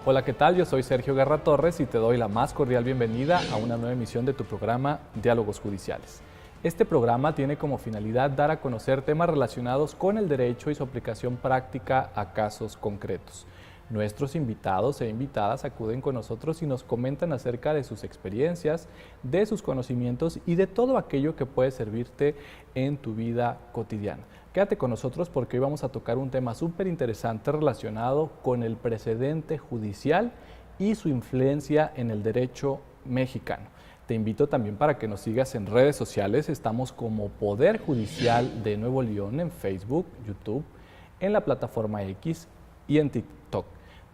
Hola, ¿qué tal? Yo soy Sergio Guerra Torres y te doy la más cordial bienvenida a una nueva emisión de tu programa Diálogos Judiciales. Este programa tiene como finalidad dar a conocer temas relacionados con el derecho y su aplicación práctica a casos concretos. Nuestros invitados e invitadas acuden con nosotros y nos comentan acerca de sus experiencias, de sus conocimientos y de todo aquello que puede servirte en tu vida cotidiana. Quédate con nosotros porque hoy vamos a tocar un tema súper interesante relacionado con el precedente judicial y su influencia en el derecho mexicano. Te invito también para que nos sigas en redes sociales. Estamos como Poder Judicial de Nuevo León en Facebook, YouTube, en la plataforma X y en TikTok.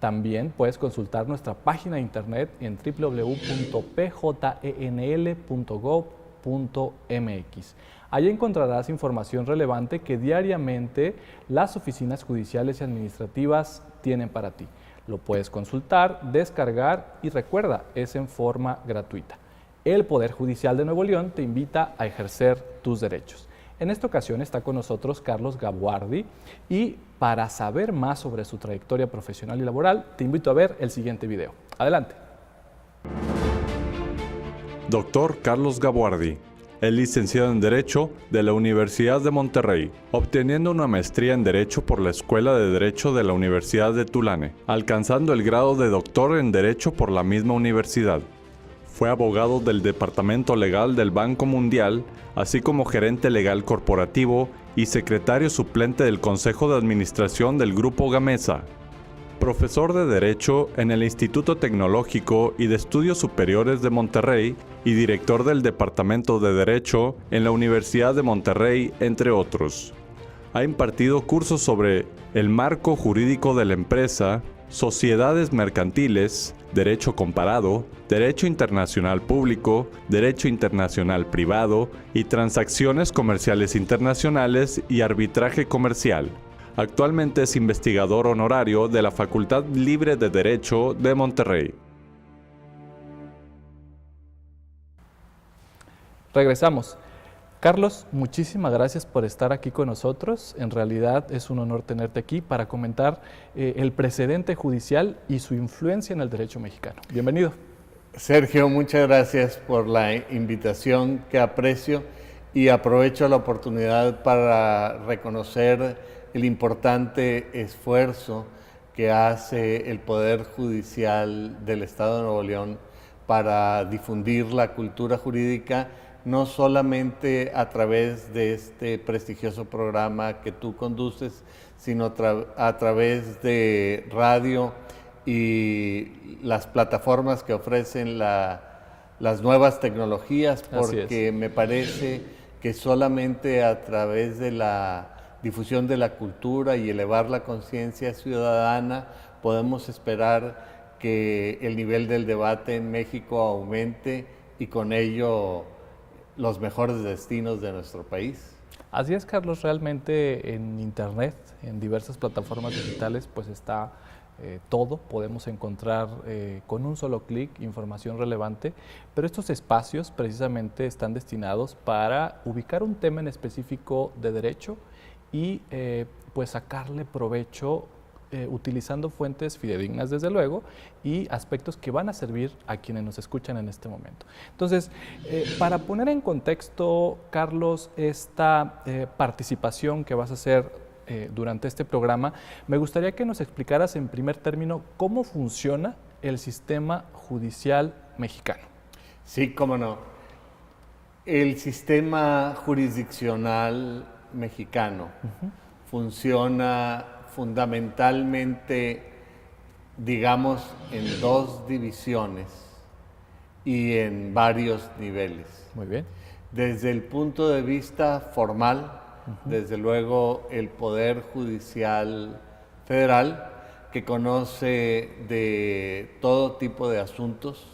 También puedes consultar nuestra página de internet en www.pjnl.gov.mx. Allí encontrarás información relevante que diariamente las oficinas judiciales y administrativas tienen para ti. Lo puedes consultar, descargar y recuerda, es en forma gratuita. El Poder Judicial de Nuevo León te invita a ejercer tus derechos. En esta ocasión está con nosotros Carlos Gabuardi y para saber más sobre su trayectoria profesional y laboral, te invito a ver el siguiente video. Adelante. Doctor Carlos Gabuardi es licenciado en Derecho de la Universidad de Monterrey, obteniendo una maestría en Derecho por la Escuela de Derecho de la Universidad de Tulane, alcanzando el grado de doctor en Derecho por la misma universidad. Fue abogado del Departamento Legal del Banco Mundial, así como gerente legal corporativo y secretario suplente del Consejo de Administración del Grupo Gamesa. Profesor de Derecho en el Instituto Tecnológico y de Estudios Superiores de Monterrey y director del Departamento de Derecho en la Universidad de Monterrey, entre otros. Ha impartido cursos sobre el marco jurídico de la empresa, sociedades mercantiles, derecho comparado, derecho internacional público, derecho internacional privado y transacciones comerciales internacionales y arbitraje comercial. Actualmente es investigador honorario de la Facultad Libre de Derecho de Monterrey. Regresamos. Carlos, muchísimas gracias por estar aquí con nosotros. En realidad es un honor tenerte aquí para comentar el precedente judicial y su influencia en el derecho mexicano. Bienvenido. Sergio, muchas gracias por la invitación que aprecio y aprovecho la oportunidad para reconocer el importante esfuerzo que hace el Poder Judicial del Estado de Nuevo León para difundir la cultura jurídica, no solamente a través de este prestigioso programa que tú conduces, sino a través de radio y las plataformas que ofrecen las nuevas tecnologías, porque me parece que solamente a través de la difusión de la cultura y elevar la conciencia ciudadana podemos esperar que el nivel del debate en México aumente y con ello los mejores destinos de nuestro país. Así es, Carlos, realmente en internet, en diversas plataformas digitales, pues está todo, podemos encontrar con un solo clic información relevante, pero estos espacios precisamente están destinados para ubicar un tema en específico de derecho y pues sacarle provecho utilizando fuentes fidedignas desde luego y aspectos que van a servir a quienes nos escuchan en este momento. Entonces, para poner en contexto, Carlos, esta participación que vas a hacer durante este programa, me gustaría que nos explicaras en primer término cómo funciona el sistema judicial mexicano. Sí, cómo no. El sistema jurisdiccional mexicano funciona fundamentalmente, digamos, en dos divisiones y en varios niveles. Muy bien. Desde el punto de vista formal, desde luego el Poder Judicial Federal, que conoce de todo tipo de asuntos,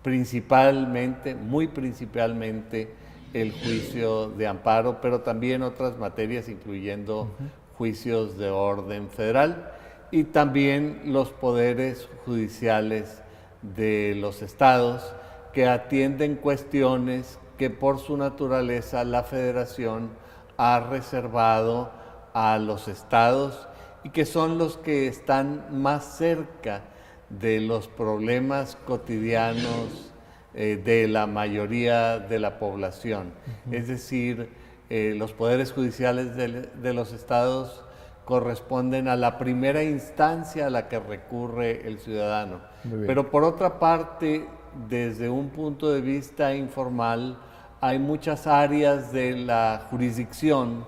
principalmente, muy principalmente, el juicio de amparo, pero también otras materias, incluyendo juicios de orden federal, y también los poderes judiciales de los estados, que atienden cuestiones que por su naturaleza la Federación ha reservado a los estados y que son los que están más cerca de los problemas cotidianos de la mayoría de la población. Es decir, los poderes judiciales de los estados corresponden a la primera instancia a la que recurre el ciudadano. Pero por otra parte, desde un punto de vista informal, hay muchas áreas de la jurisdicción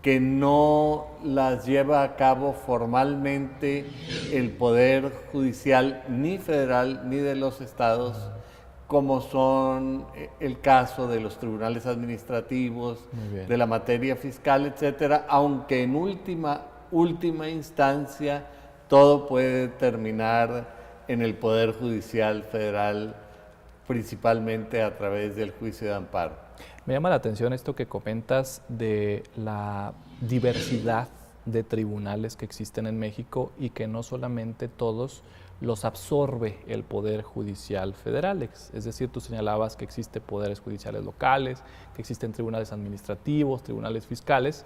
que no las lleva a cabo formalmente el Poder Judicial ni federal ni de los estados, como son el caso de los tribunales administrativos, de la materia fiscal, etcétera, aunque en última instancia todo puede terminar en el Poder Judicial Federal, principalmente a través del juicio de amparo. Me llama la atención esto que comentas de la diversidad de tribunales que existen en México y que no solamente todos los absorbe el Poder Judicial Federal. Es decir, tú señalabas que existen poderes judiciales locales, que existen tribunales administrativos, tribunales fiscales,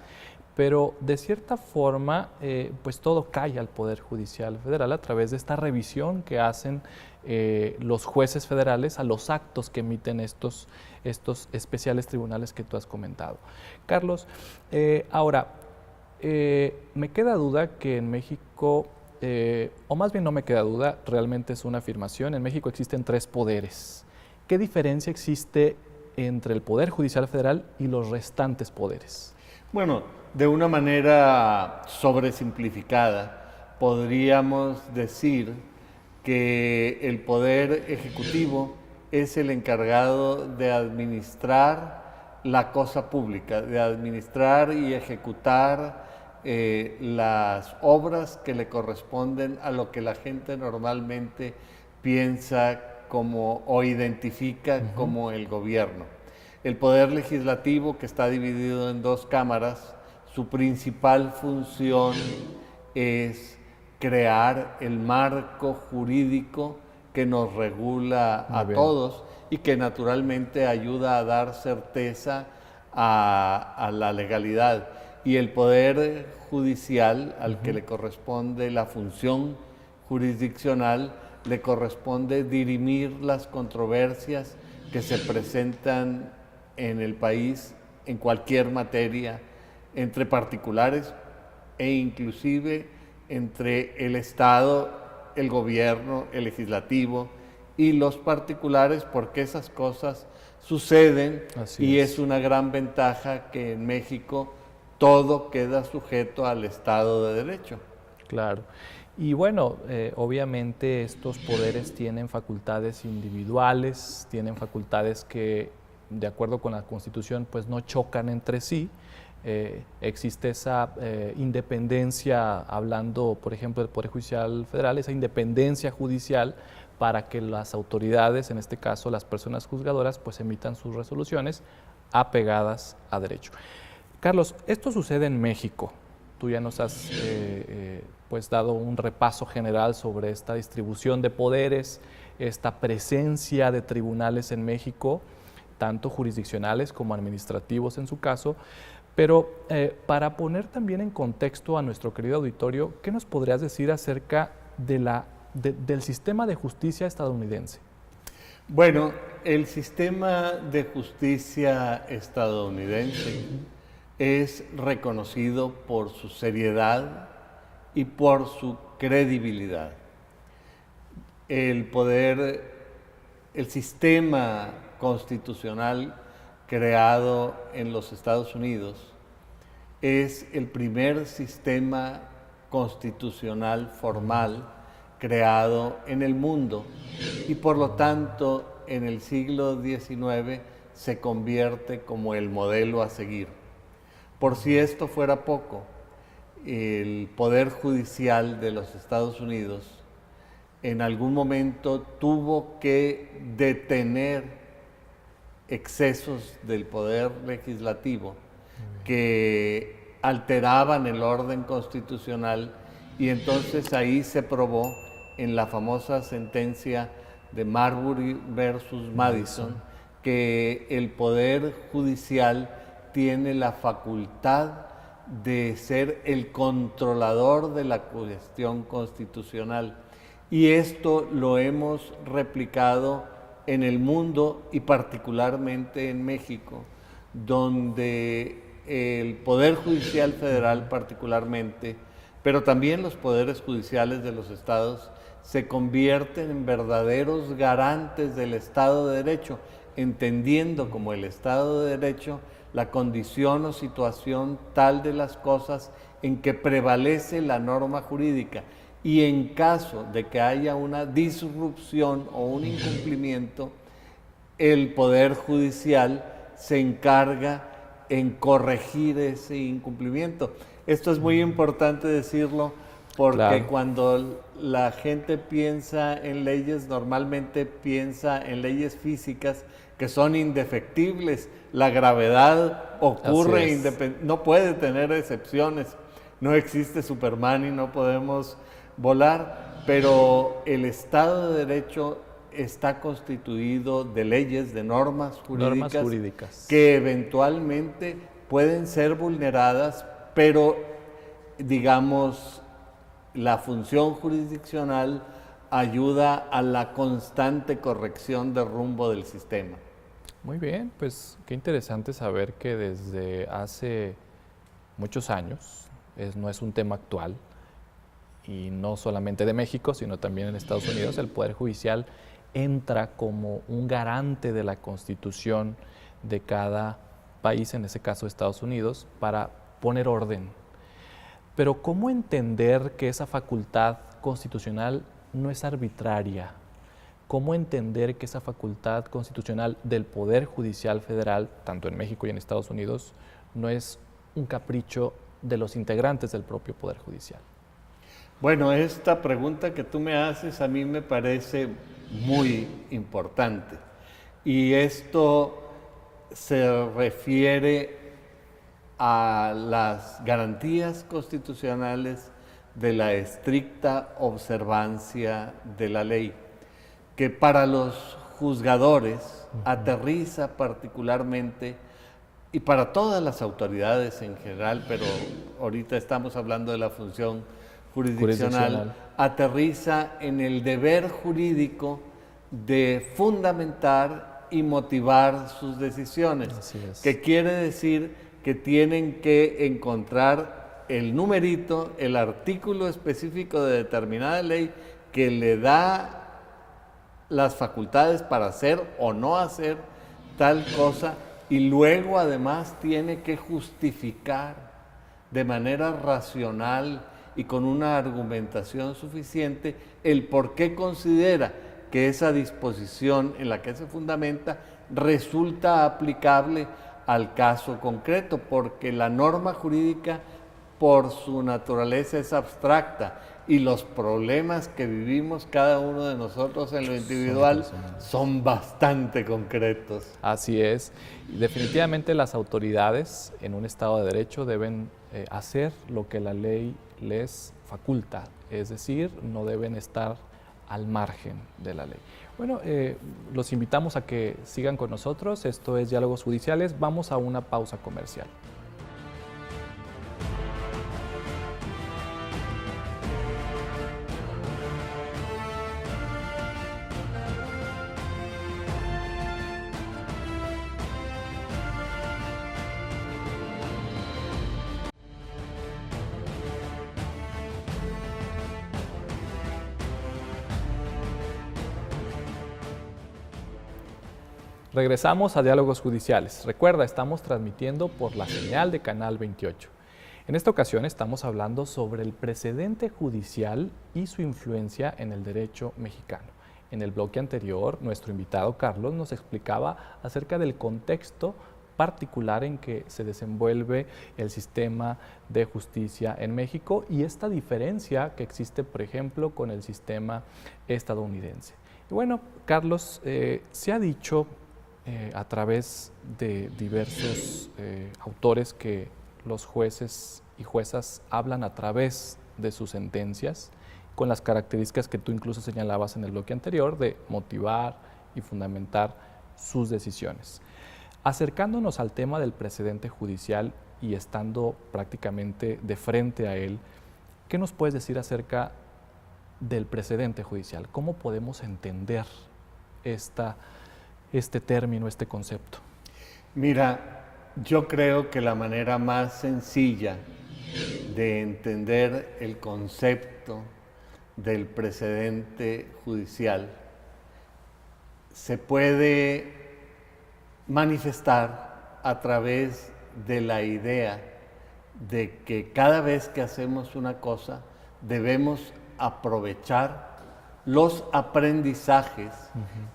pero de cierta forma pues todo cae al Poder Judicial Federal a través de esta revisión que hacen los jueces federales a los actos que emiten estos especiales tribunales que tú has comentado. Carlos, ahora, me queda duda que en México, o más bien no me queda duda, realmente es una afirmación, en México existen 3 poderes. ¿Qué diferencia existe entre el Poder Judicial Federal y los restantes poderes? Bueno, de una manera sobresimplificada, podríamos decir que el Poder Ejecutivo es el encargado de administrar la cosa pública, de administrar y ejecutar las obras que le corresponden a lo que la gente normalmente piensa como o identifica como el gobierno. El Poder Legislativo, que está dividido en 2 cámaras, su principal función es crear el marco jurídico que nos regula a todos y que naturalmente ayuda a dar certeza a la legalidad. Y el Poder Judicial, al que le corresponde la función jurisdiccional, le corresponde dirimir las controversias que se presentan en el país en cualquier materia, entre particulares e inclusive entre el Estado, el gobierno, el legislativo y los particulares, porque esas cosas suceden. Y es una gran ventaja que en México todo queda sujeto al Estado de Derecho. Claro. Y bueno, obviamente estos poderes tienen facultades individuales, tienen facultades que, de acuerdo con la Constitución, pues no chocan entre sí. Existe esa independencia, hablando, por ejemplo, del Poder Judicial Federal, esa independencia judicial para que las autoridades, en este caso las personas juzgadoras, pues emitan sus resoluciones apegadas a derecho. Carlos, esto sucede en México. Tú ya nos has pues dado un repaso general sobre esta distribución de poderes, esta presencia de tribunales en México, tanto jurisdiccionales como administrativos en su caso, pero para poner también en contexto a nuestro querido auditorio, ¿qué nos podrías decir acerca del sistema de justicia estadounidense? Bueno, el sistema de justicia estadounidense es reconocido por su seriedad y por su credibilidad. El sistema constitucional creado en los Estados Unidos es el primer sistema constitucional formal creado en el mundo y por lo tanto en el siglo XIX se convierte como el modelo a seguir. Por si esto fuera poco, el Poder Judicial de los Estados Unidos en algún momento tuvo que detener excesos del Poder Legislativo que alteraban el orden constitucional, y entonces ahí se probó en la famosa sentencia de Marbury versus Madison que el Poder Judicial tiene la facultad de ser el controlador de la cuestión constitucional Y esto lo hemos replicado en el mundo y particularmente en México, donde el Poder Judicial Federal particularmente, pero también los poderes judiciales de los estados, se convierten en verdaderos garantes del Estado de Derecho, entendiendo como el Estado de Derecho la condición o situación tal de las cosas en que prevalece la norma jurídica, y en caso de que haya una disrupción o un incumplimiento, el Poder Judicial se encarga en corregir ese incumplimiento. Esto es muy importante decirlo porque claro, cuando la gente piensa en leyes, normalmente piensa en leyes físicas que son indefectibles. La gravedad ocurre, no puede tener excepciones. No existe Superman y no podemos volar, pero el Estado de Derecho está constituido de leyes, de normas jurídicas que eventualmente pueden ser vulneradas, pero digamos, la función jurisdiccional ayuda a la constante corrección de rumbo del sistema. Muy bien, pues qué interesante saber que desde hace muchos años, no es un tema actual, y no solamente de México, sino también en Estados Unidos, el Poder Judicial entra como un garante de la Constitución de cada país, en ese caso Estados Unidos, para poner orden. Pero ¿cómo entender que esa facultad constitucional no es arbitraria? ¿Cómo entender que esa facultad constitucional del Poder Judicial Federal, tanto en México y en Estados Unidos, no es un capricho de los integrantes del propio Poder Judicial? Bueno, esta pregunta que tú me haces a mí me parece muy importante. Y esto se refiere a las garantías constitucionales de la estricta observancia de la ley, que para los juzgadores aterriza particularmente, y para todas las autoridades en general, pero ahorita estamos hablando de la función jurisdiccional, aterriza en el deber jurídico de fundamentar y motivar sus decisiones. Así es. Que quiere decir que tienen que encontrar el numerito, el artículo específico de determinada ley que le da las facultades para hacer o no hacer tal cosa, y luego además tiene que justificar de manera racional y con una argumentación suficiente el por qué considera que esa disposición en la que se fundamenta resulta aplicable al caso concreto, porque la norma jurídica por su naturaleza es abstracta y los problemas que vivimos cada uno de nosotros en lo individual son bastante concretos. Así es. Definitivamente las autoridades en un Estado de Derecho deben hacer lo que la ley les faculta, es decir, no deben estar al margen de la ley. Bueno, los invitamos a que sigan con nosotros. Esto es Diálogos Judiciales. Vamos a una pausa comercial. Regresamos a Diálogos Judiciales. Recuerda, estamos transmitiendo por la señal de Canal 28. En esta ocasión estamos hablando sobre el precedente judicial y su influencia en el derecho mexicano. En el bloque anterior, nuestro invitado Carlos nos explicaba acerca del contexto particular en que se desenvuelve el sistema de justicia en México y esta diferencia que existe, por ejemplo, con el sistema estadounidense. Y bueno, Carlos, se ha dicho a través de diversos autores que los jueces y juezas hablan a través de sus sentencias, con las características que tú incluso señalabas en el bloque anterior de motivar y fundamentar sus decisiones. Acercándonos al tema del precedente judicial y estando prácticamente de frente a él, ¿qué nos puedes decir acerca del precedente judicial. ¿Cómo podemos entender este término, este concepto? Mira, yo creo que la manera más sencilla de entender el concepto del precedente judicial se puede manifestar a través de la idea de que cada vez que hacemos una cosa debemos aprovechar los aprendizajes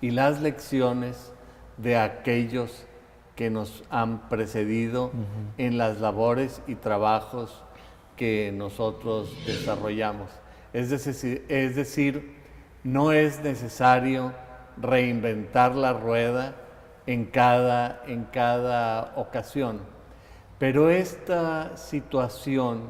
y las lecciones de aquellos que nos han precedido en las labores y trabajos que nosotros desarrollamos. Es decir, no es necesario reinventar la rueda en cada ocasión, pero esta situación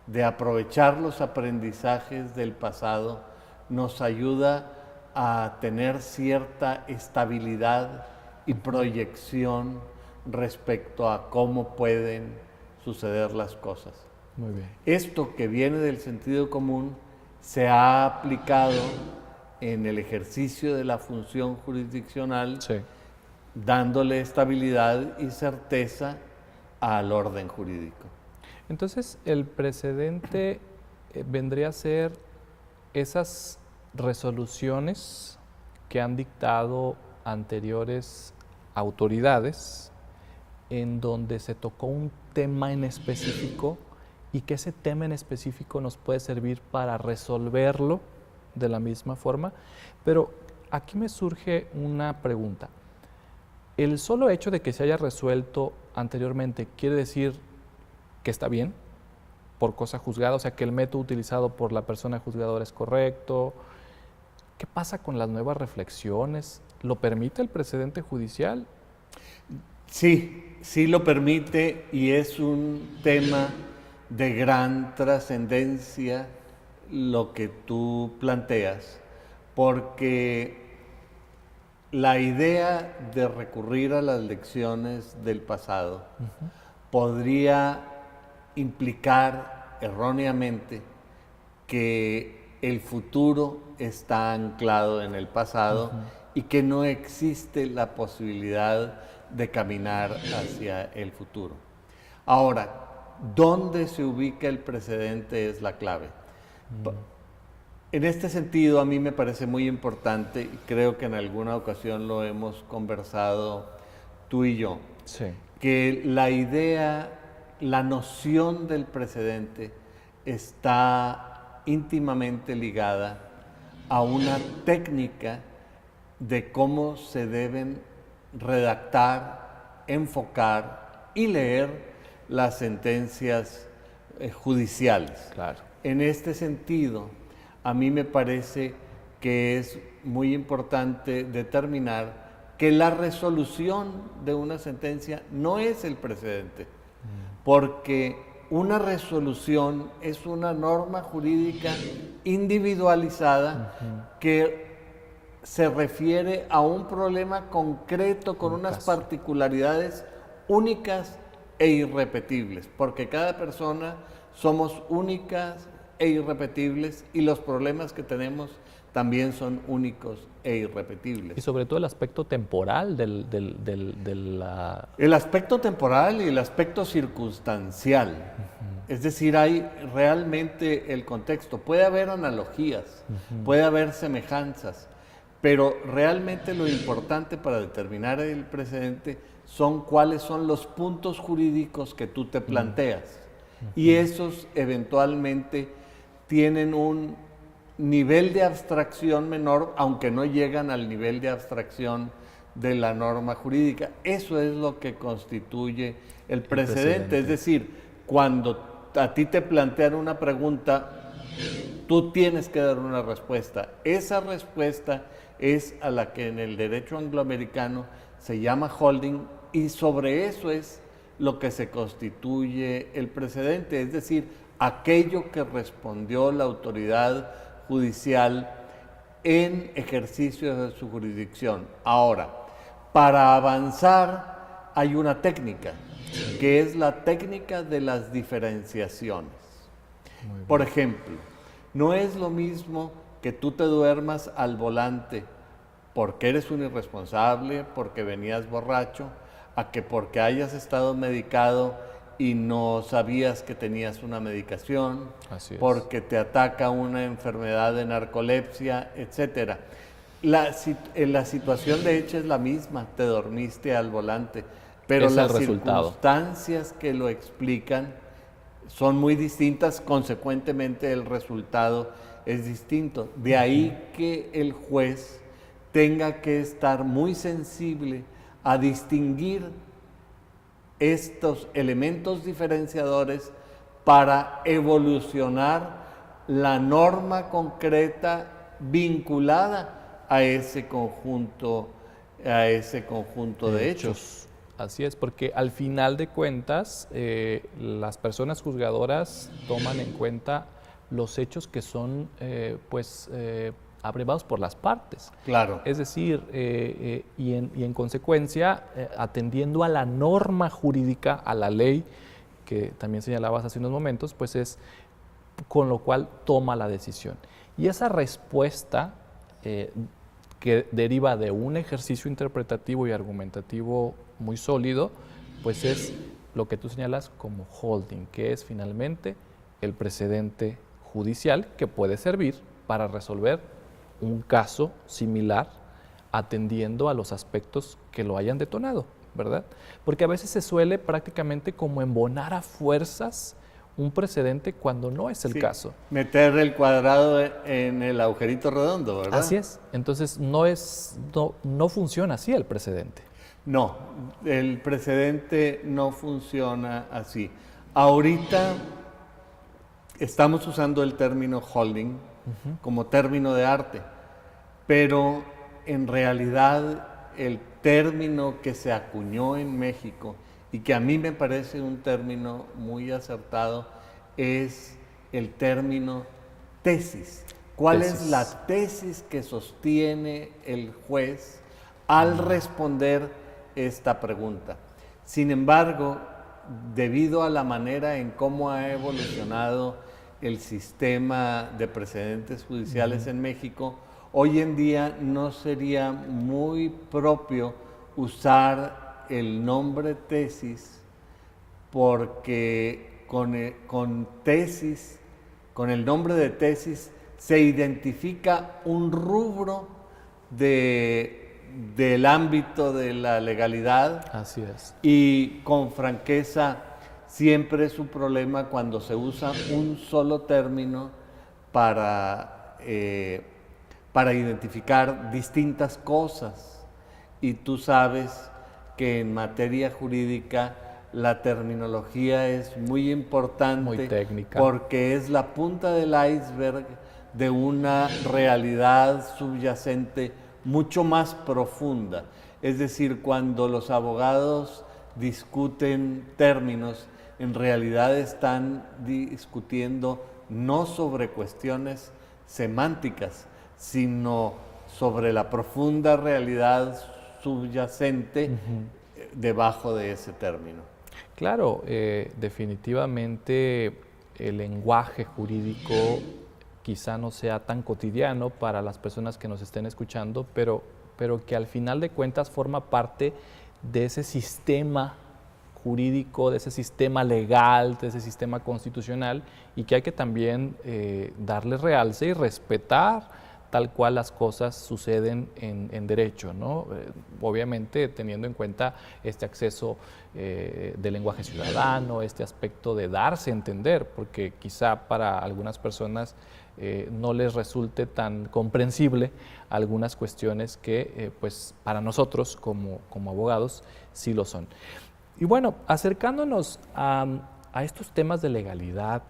de aprovechar los aprendizajes del pasado nos ayuda a tener cierta estabilidad y proyección respecto a cómo pueden suceder las cosas. Muy bien. Esto que viene del sentido común se ha aplicado en el ejercicio de la función jurisdiccional, Sí. dándole estabilidad y certeza al orden jurídico. Entonces, el precedente vendría a ser esas resoluciones que han dictado anteriores autoridades en donde se tocó un tema en específico y que ese tema en específico nos puede servir para resolverlo de la misma forma. Pero aquí me surge una pregunta. ¿El solo hecho de que se haya resuelto anteriormente quiere decir que está bien por cosa juzgada? O sea, que el método utilizado por la persona juzgadora es correcto. ¿Qué pasa con las nuevas reflexiones? ¿Lo permite el precedente judicial? Sí, sí lo permite y es un tema de gran trascendencia lo que tú planteas, porque la idea de recurrir a las lecciones del pasado podría implicar erróneamente que el futuro está anclado en el pasado y que no existe la posibilidad de caminar hacia el futuro. Ahora, ¿dónde se ubica el precedente? Es la clave. En este sentido, a mí me parece muy importante, y creo que en alguna ocasión lo hemos conversado tú y yo, Sí. que la idea, la noción del precedente está íntimamente ligada a una técnica de cómo se deben redactar, enfocar y leer las sentencias judiciales. Claro. En este sentido, a mí me parece que es muy importante determinar que la resolución de una sentencia no es el precedente, porque una resolución es una norma jurídica individualizada que se refiere a un problema concreto con unas particularidades únicas e irrepetibles, porque cada persona somos únicas e irrepetibles y los problemas que tenemos también son únicos e irrepetibles. Y sobre todo el aspecto temporal de la... El aspecto temporal y el aspecto circunstancial. Es decir, hay realmente el contexto. Puede haber analogías, puede haber semejanzas, pero realmente lo importante para determinar el precedente son cuáles son los puntos jurídicos que tú te planteas. Y esos eventualmente tienen un nivel de abstracción menor, aunque no llegan al nivel de abstracción de la norma jurídica. Eso es lo que constituye el precedente. Es decir, cuando a ti te plantean una pregunta, tú tienes que dar una respuesta. Esa respuesta es a la que en el derecho angloamericano se llama holding, y sobre eso es lo que se constituye el precedente, es decir, aquello que respondió la autoridad judicial en ejercicio de su jurisdicción. Ahora, para avanzar hay una técnica, que es la técnica de las diferenciaciones. Por ejemplo, no es lo mismo que tú te duermas al volante porque eres un irresponsable, porque venías borracho, a que porque hayas estado medicado y no sabías que tenías una medicación, porque te ataca una enfermedad de narcolepsia, etc. La situación de hecho es la misma, te dormiste al volante, pero las circunstancias que lo explican son muy distintas, consecuentemente el resultado es distinto. De ahí que el juez tenga que estar muy sensible a distinguir estos elementos diferenciadores para evolucionar la norma concreta vinculada a ese conjunto de hechos. Así es, porque al final de cuentas las personas juzgadoras toman en cuenta los hechos que son abrevados por las partes. Claro. Es decir, y en consecuencia, atendiendo a la norma jurídica, a la ley, que también señalabas hace unos momentos, pues es con lo cual toma la decisión. Y esa respuesta que deriva de un ejercicio interpretativo y argumentativo muy sólido, pues es lo que tú señalas como holding, que es finalmente el precedente judicial que puede servir para resolver un caso similar atendiendo a los aspectos que lo hayan detonado, ¿verdad? Porque a veces se suele prácticamente como embonar a fuerzas un precedente cuando no es el caso. Meter el cuadrado en el agujerito redondo, ¿verdad? Así es. Entonces no funciona así el precedente. No, el precedente no funciona así. Ahorita estamos usando el término holding como término de arte, pero en realidad el término que se acuñó en México y que a mí me parece un término muy acertado es el término tesis. ¿Cuál es la tesis que sostiene el juez al responder esta pregunta? Sin embargo, debido a la manera en cómo ha evolucionado el sistema de precedentes judiciales en México, hoy en día no sería muy propio usar el nombre tesis, porque con tesis, con el nombre de tesis, se identifica un rubro del ámbito de la legalidad. Así es. Y con franqueza, siempre es un problema cuando se usa un solo término para identificar distintas cosas. Y tú sabes que en materia jurídica la terminología es muy importante, muy técnica, porque es la punta del iceberg de una realidad subyacente mucho más profunda. Es decir, cuando los abogados discuten términos, en realidad están discutiendo no sobre cuestiones semánticas, sino sobre la profunda realidad subyacente debajo de ese término. Claro, definitivamente el lenguaje jurídico quizá no sea tan cotidiano para las personas que nos estén escuchando, pero que al final de cuentas forma parte de ese sistema jurídico, de ese sistema legal, de ese sistema constitucional, y que hay que también darle realce y respetar tal cual las cosas suceden en derecho, ¿no? Obviamente teniendo en cuenta este acceso del lenguaje ciudadano, este aspecto de darse a entender, porque quizá para algunas personas no les resulte tan comprensible algunas cuestiones que pues para nosotros como abogados sí lo son. Y bueno, acercándonos a estos temas de legalidad,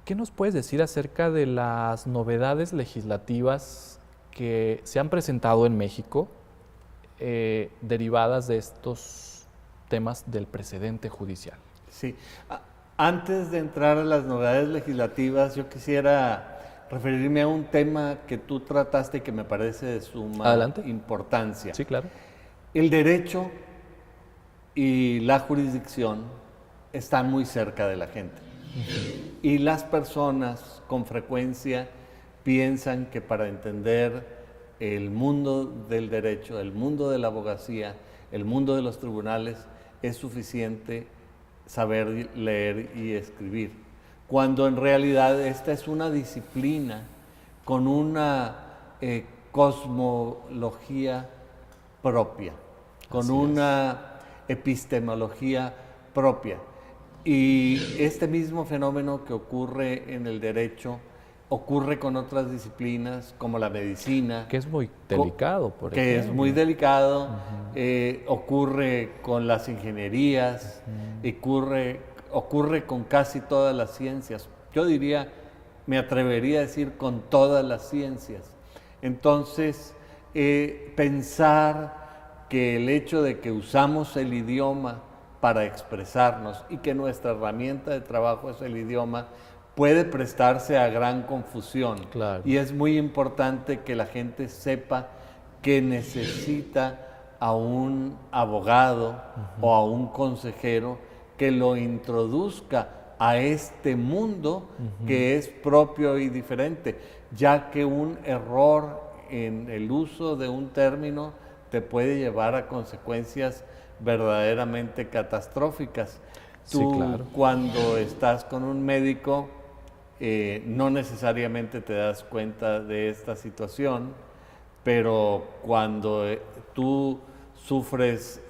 ¿qué nos puedes decir acerca de las novedades legislativas que se han presentado en México derivadas de estos temas del precedente judicial? Sí. Antes de entrar a las novedades legislativas, yo quisiera referirme a un tema que tú trataste y que me parece de suma importancia. Sí, claro. El derecho y la jurisdicción están muy cerca de la gente. Y las personas con frecuencia piensan que para entender el mundo del derecho, el mundo de la abogacía, el mundo de los tribunales, es suficiente saber leer y escribir, cuando en realidad esta es una disciplina con una cosmología propia, con una epistemología propia. Y este mismo fenómeno que ocurre en el derecho ocurre con otras disciplinas como la medicina. Que es muy delicado, por ejemplo. Que es muy delicado, ocurre con las ingenierías, ocurre con casi todas las ciencias. Yo diría, me atrevería a decir con todas las ciencias. Entonces, pensar que el hecho de que usamos el idioma para expresarnos y que nuestra herramienta de trabajo es el idioma, puede prestarse a gran confusión. Claro. Y es muy importante que la gente sepa que necesita a un abogado o a un consejero que lo introduzca a este mundo que es propio y diferente, ya que un error en el uso de un término te puede llevar a consecuencias verdaderamente catastróficas. Tú, Sí, claro. cuando estás con un médico, no necesariamente te das cuenta de esta situación, pero cuando tú sufres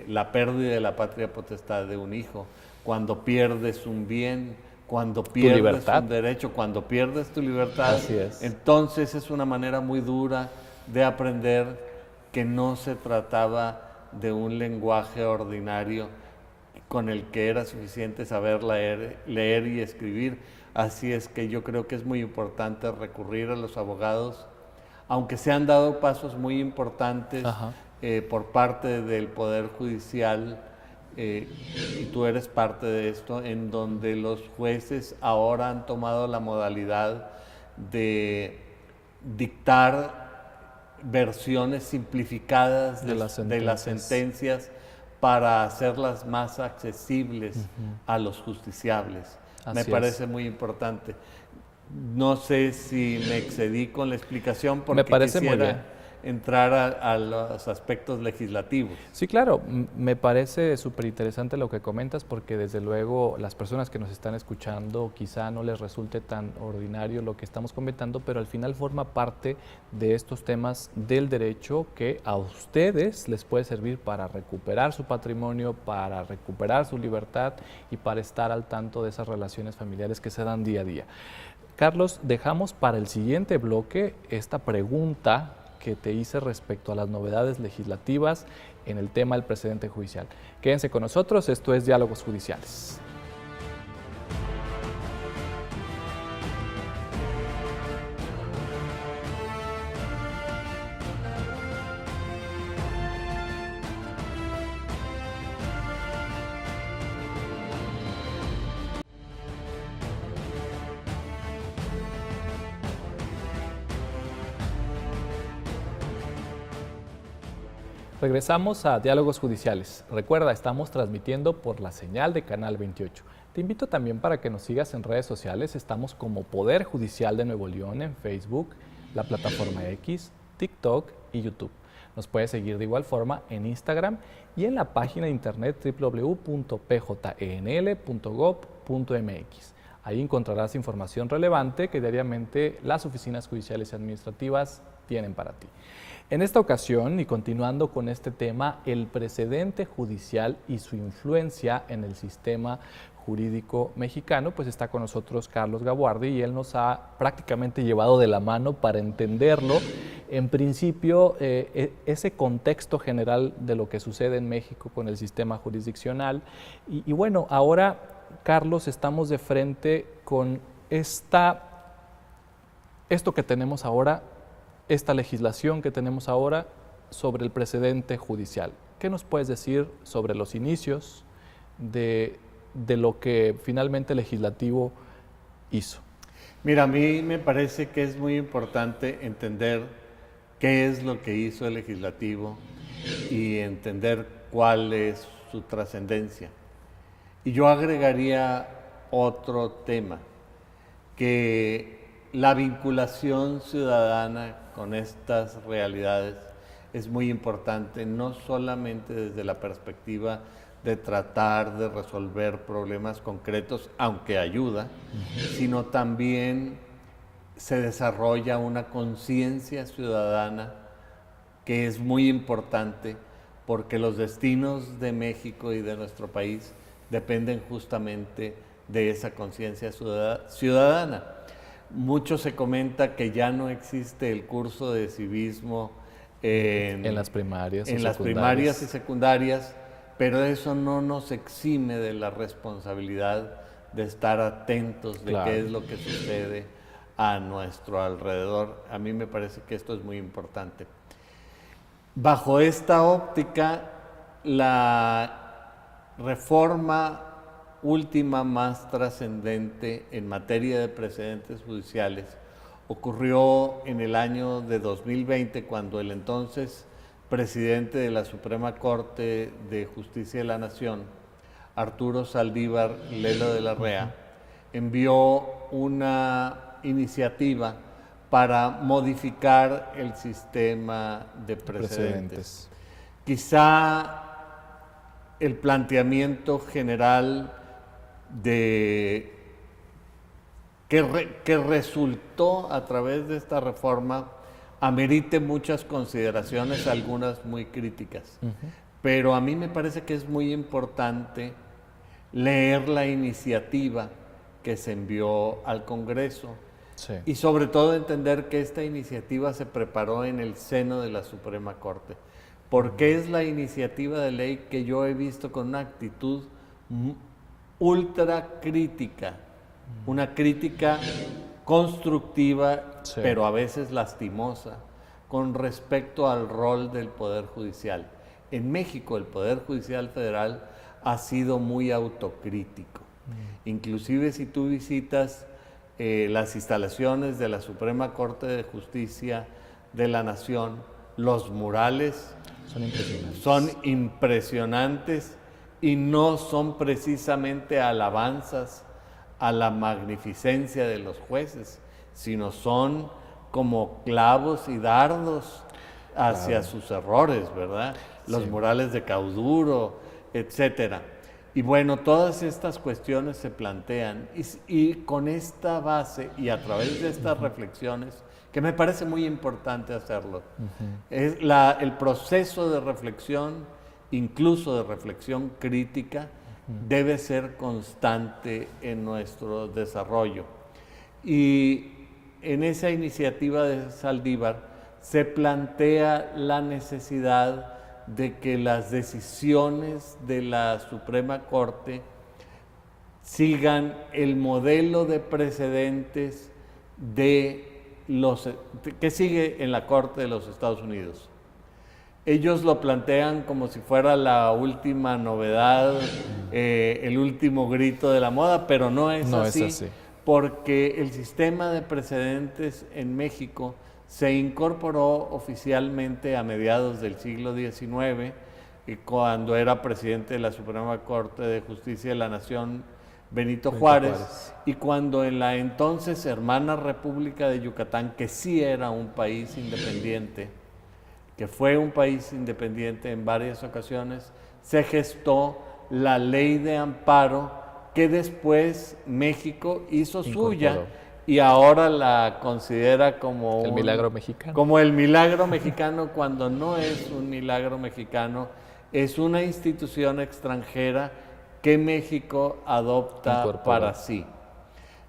la pérdida de la patria potestad de un hijo, cuando pierdes un bien, cuando pierdes un derecho, cuando pierdes tu libertad, Así es. Entonces es una manera muy dura de aprender que no se trataba de un lenguaje ordinario con el que era suficiente saber leer y escribir. Así es que yo creo que es muy importante recurrir a los abogados, aunque se han dado pasos muy importantes por parte del Poder Judicial, y tú eres parte de esto, en donde los jueces ahora han tomado la modalidad de dictar versiones simplificadas de las sentencias para hacerlas más accesibles a los justiciables. Me parece muy importante. No sé si me excedí con la explicación porque me parece quisiera muy bien entrar a los aspectos legislativos. Sí, claro, me parece súper interesante lo que comentas porque desde luego las personas que nos están escuchando quizá no les resulte tan ordinario lo que estamos comentando, pero al final forma parte de estos temas del derecho que a ustedes les puede servir para recuperar su patrimonio, para recuperar su libertad y para estar al tanto de esas relaciones familiares que se dan día a día. Carlos, dejamos para el siguiente bloque esta pregunta que te hice respecto a las novedades legislativas en el tema del precedente judicial. Quédense con nosotros, esto es Diálogos Judiciales. Regresamos a Diálogos Judiciales. Recuerda, estamos transmitiendo por la señal de Canal 28. Te invito también para que nos sigas en redes sociales. Estamos como Poder Judicial de Nuevo León en Facebook, la plataforma X, TikTok y YouTube. Nos puedes seguir de igual forma en Instagram y en la página de internet www.pjnl.gov.mx. Ahí encontrarás información relevante que diariamente las oficinas judiciales y administrativas tienen para ti. En esta ocasión, y continuando con este tema, el precedente judicial y su influencia en el sistema jurídico mexicano, pues está con nosotros Carlos Gabuardi y él nos ha prácticamente llevado de la mano para entenderlo. En principio, ese contexto general de lo que sucede en México con el sistema jurisdiccional. Y bueno, ahora, Carlos, estamos de frente con esto que tenemos ahora, esta legislación que tenemos ahora sobre el precedente judicial. ¿Qué nos puedes decir sobre los inicios de lo que finalmente el legislativo hizo? Mira, a mí me parece que es muy importante entender qué es lo que hizo el legislativo y entender cuál es su trascendencia. Y yo agregaría otro tema, que la vinculación ciudadana con estas realidades es muy importante, no solamente desde la perspectiva de tratar de resolver problemas concretos, aunque ayuda, sino también se desarrolla una conciencia ciudadana que es muy importante porque los destinos de México y de nuestro país dependen justamente de esa conciencia ciudadana. Mucho se comenta que ya no existe el curso de civismo en las primarias y secundarias, pero eso no nos exime de la responsabilidad de estar atentos de qué es lo que sucede a nuestro alrededor. A mí me parece que esto es muy importante. Bajo esta óptica, la reforma última más trascendente en materia de precedentes judiciales ocurrió en el año de 2020, cuando el entonces presidente de la Suprema Corte de Justicia de la Nación, Arturo Saldívar Lelo de la Rea, envió una iniciativa para modificar el sistema de precedentes. Quizá el planteamiento general de que resultó a través de esta reforma amerite muchas consideraciones, algunas muy críticas. Pero a mí me parece que es muy importante leer la iniciativa que se envió al Congreso. Sí. Y sobre todo entender que esta iniciativa se preparó en el seno de la Suprema Corte, porque es la iniciativa de ley que yo he visto con una actitud ultra crítica, una crítica constructiva, sí, pero a veces lastimosa, con respecto al rol del Poder Judicial. En México el Poder Judicial Federal ha sido muy autocrítico. Inclusive si tú visitas las instalaciones de la Suprema Corte de Justicia de la Nación, los murales son impresionantes y no son precisamente alabanzas a la magnificencia de los jueces, sino son como clavos y dardos hacia sus errores, ¿verdad? Los murales de Cauduro, etcétera. Y bueno, todas estas cuestiones se plantean y con esta base y a través de estas reflexiones, que me parece muy importante hacerlo, es el proceso de reflexión, incluso de reflexión crítica, debe ser constante en nuestro desarrollo. Y en esa iniciativa de Saldívar se plantea la necesidad de que las decisiones de la Suprema Corte sigan el modelo de precedentes que sigue en la Corte de los Estados Unidos. Ellos lo plantean como si fuera la última novedad, el último grito de la moda, pero no es así, porque el sistema de precedentes en México se incorporó oficialmente a mediados del siglo XIX, cuando era presidente de la Suprema Corte de Justicia de la Nación Benito Juárez, y cuando en la entonces hermana República de Yucatán, que sí era un país independiente, que fue un país independiente en varias ocasiones, se gestó la ley de amparo que después México hizo suya y ahora la considera como el milagro mexicano. Como el milagro mexicano, cuando no es un milagro mexicano, es una institución extranjera que México adopta para sí.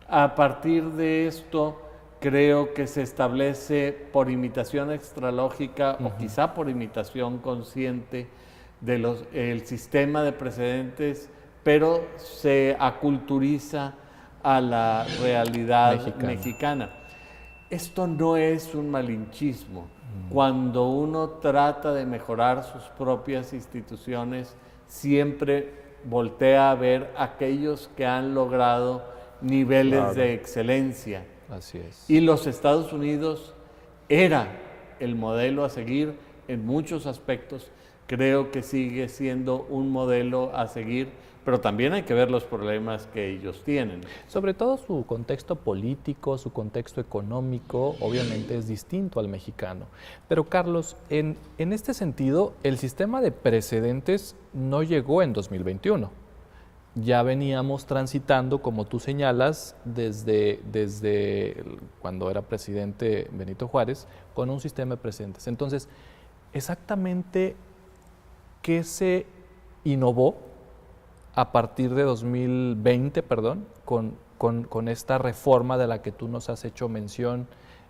A partir de esto, creo que se establece por imitación extralógica o quizá por imitación consciente el sistema de precedentes, pero se aculturiza a la realidad mexicana. Esto no es un malinchismo. Cuando uno trata de mejorar sus propias instituciones, siempre voltea a ver aquellos que han logrado niveles de excelencia. Así es. Y los Estados Unidos era el modelo a seguir en muchos aspectos, creo que sigue siendo un modelo a seguir, pero también hay que ver los problemas que ellos tienen. Sobre todo su contexto político, su contexto económico, obviamente es distinto al mexicano. Pero Carlos, en este sentido, el sistema de precedentes no llegó en 2021. Ya veníamos transitando, como tú señalas, desde cuando era presidente Benito Juárez, con un sistema de precedentes. Entonces, exactamente, ¿qué se innovó a partir de 2020, con esta reforma de la que tú nos has hecho mención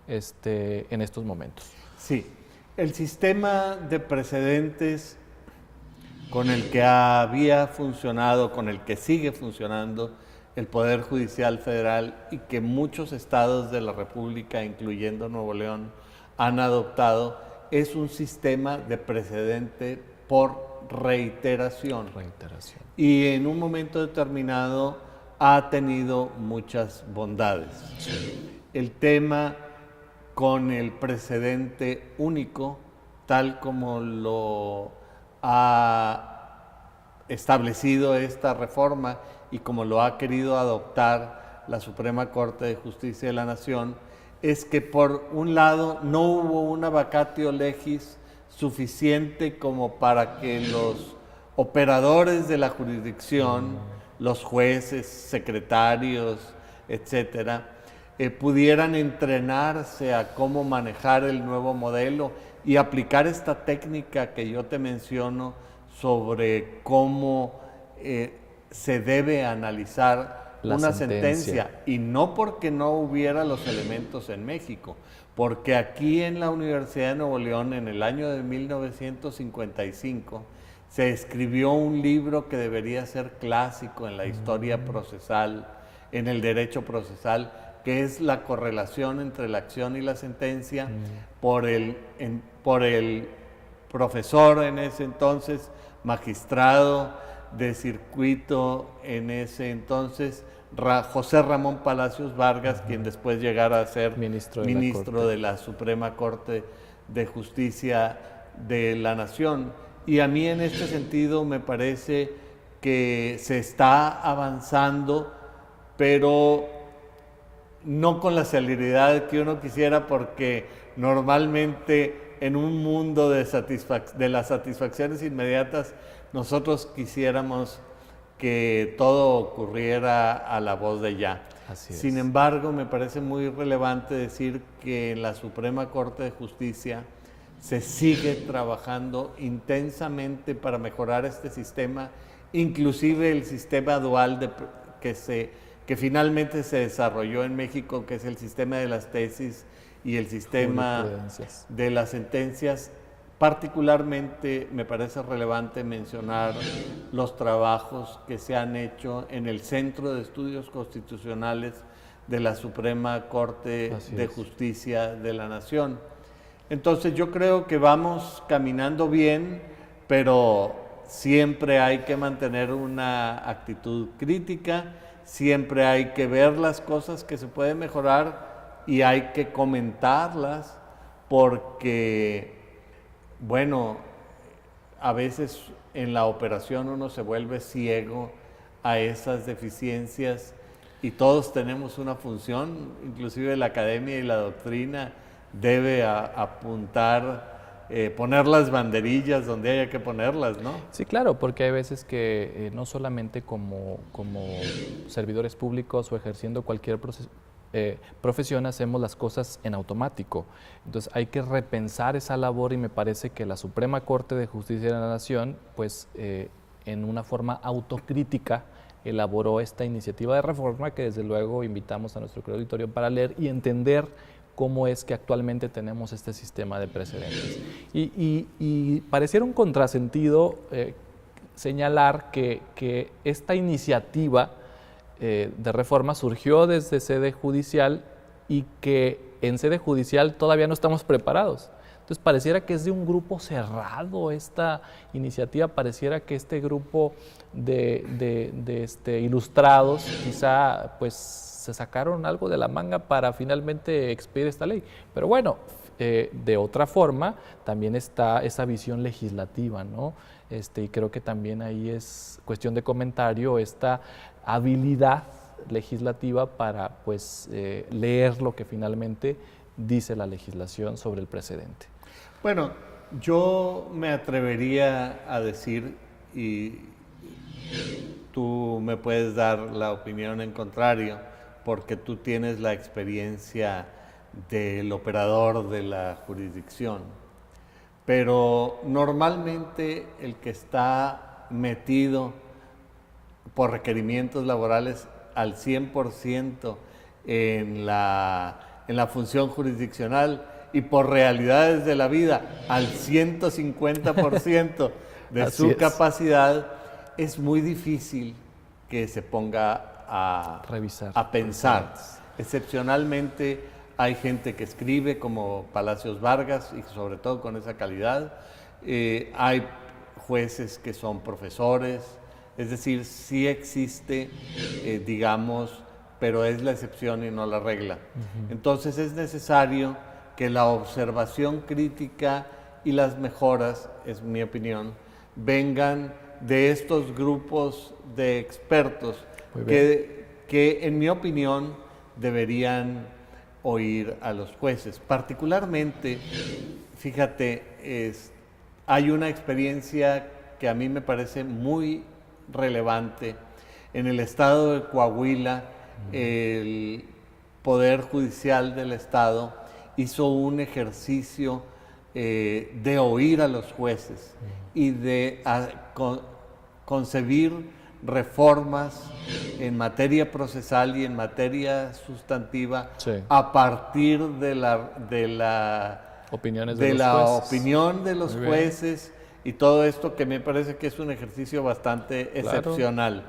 en estos momentos? Sí, el sistema de precedentes con el que había funcionado, con el que sigue funcionando el Poder Judicial Federal y que muchos estados de la República, incluyendo Nuevo León, han adoptado, es un sistema de precedente por reiteración. Y en un momento determinado ha tenido muchas bondades. Sí. El tema con el precedente único, tal como lo ha establecido esta reforma y como lo ha querido adoptar la Suprema Corte de Justicia de la Nación, es que por un lado no hubo una vacatio legis suficiente como para que los operadores de la jurisdicción, los jueces, secretarios, etcétera, pudieran entrenarse a cómo manejar el nuevo modelo y aplicar esta técnica que yo te menciono sobre cómo se debe analizar una sentencia. Y no porque no hubiera los elementos en México, porque aquí en la Universidad de Nuevo León, en el año de 1955, se escribió un libro que debería ser clásico en la historia procesal, en el derecho procesal, que es la correlación entre la acción y la sentencia, por el profesor en ese entonces, magistrado de circuito en ese entonces, José Ramón Palacios Vargas, quien después llegara a ser ministro de la Suprema Corte de Justicia de la Nación. Y a mí en este sentido me parece que se está avanzando, pero no con la celeridad que uno quisiera, porque normalmente en un mundo de las satisfacciones inmediatas, nosotros quisiéramos que todo ocurriera a la voz de ya. Sin embargo, me parece muy relevante decir que en la Suprema Corte de Justicia se sigue trabajando intensamente para mejorar este sistema, inclusive el sistema dual que finalmente se desarrolló en México, que es el sistema de las tesis y el sistema de las sentencias. Particularmente me parece relevante mencionar los trabajos que se han hecho en el Centro de Estudios Constitucionales de la Suprema Corte de Justicia de la Nación. Entonces yo creo que vamos caminando bien, pero siempre hay que mantener una actitud crítica, siempre hay que ver las cosas que se pueden mejorar y hay que comentarlas, porque bueno, a veces en la operación uno se vuelve ciego a esas deficiencias y todos tenemos una función, inclusive la academia y la doctrina debe apuntar, poner las banderillas donde haya que ponerlas, ¿no? Sí, claro, porque hay veces que no solamente como servidores públicos o ejerciendo cualquier profesión hacemos las cosas en automático. Entonces hay que repensar esa labor y me parece que la Suprema Corte de Justicia de la Nación, pues en una forma autocrítica, elaboró esta iniciativa de reforma que desde luego invitamos a nuestro auditorio para leer y entender cómo es que actualmente tenemos este sistema de precedentes. Y pareciera un contrasentido señalar que esta iniciativa de reforma surgió desde sede judicial y que en sede judicial todavía no estamos preparados. Entonces pareciera que es de un grupo cerrado esta iniciativa, pareciera que este grupo de ilustrados quizá pues se sacaron algo de la manga para finalmente expedir esta ley. Pero bueno, de otra forma, también está esa visión legislativa, ¿no? Y creo que también ahí es cuestión de comentario esta habilidad legislativa para pues, leer lo que finalmente dice la legislación sobre el precedente. Bueno, yo me atrevería a decir, y tú me puedes dar la opinión en contrario, porque tú tienes la experiencia del operador de la jurisdicción, pero normalmente el que está metido por requerimientos laborales al 100% en la función jurisdiccional y por realidades de la vida al 150% de su capacidad, es muy difícil que se ponga a revisar, a pensar. Excepcionalmente hay gente que escribe como Palacios Vargas y sobre todo con esa calidad. Hay jueces que son profesores, es decir, sí existe, digamos, pero es la excepción y no la regla. Entonces es necesario que la observación crítica y las mejoras, es mi opinión, vengan de estos grupos de expertos que en mi opinión deberían oír a los jueces. Particularmente, fíjate, hay una experiencia que a mí me parece muy relevante. En el estado de Coahuila, el Poder Judicial del Estado hizo un ejercicio de oír a los jueces y de concebir reformas en materia procesal y en materia sustantiva a partir de la opinión de los jueces y todo esto, que me parece que es un ejercicio bastante excepcional.